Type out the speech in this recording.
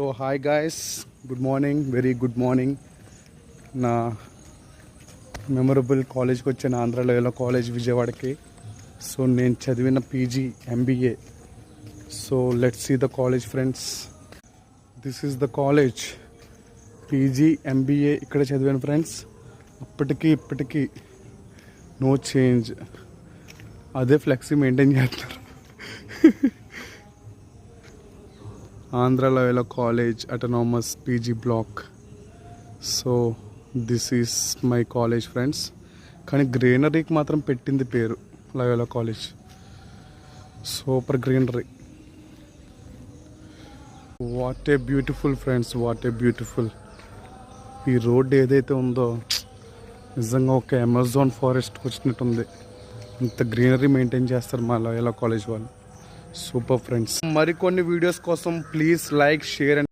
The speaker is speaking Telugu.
So hi guys, good morning, very good morning. నా మెమొరబుల్ కాలేజ్కి వచ్చాను, ఆంధ్రలో కాలేజ్ విజయవాడకి. సో నేను చదివిన PG MBA. So let's see the college friends. This is the college, PG MBA. ఇక్కడ చదివాను ఫ్రెండ్స్. అప్పటికి ఇప్పటికీ నో చేంజ్, అదే ఫ్లెక్సీ మెయింటైన్ చేస్తారు. ఆంధ్రలో college, autonomous PG block. So this is my college friends. కానీ గ్రీనరీకి మాత్రం పెట్టింది పేరు Loyola college. Super greenery. What a beautiful friends, what a beautiful. ఈ రోడ్ ఏదైతే ఉందో నిజంగా ఒక అమెజాన్ ఫారెస్ట్కి వచ్చినట్టుంది. ఇంత గ్రీనరీ మెయింటైన్ చేస్తారు మా లయోలా కాలేజ్ వాళ్ళు. Super friends. మరికొన్ని వీడియోస్ కోసం ప్లీజ్ లైక్, షేర్ అండ్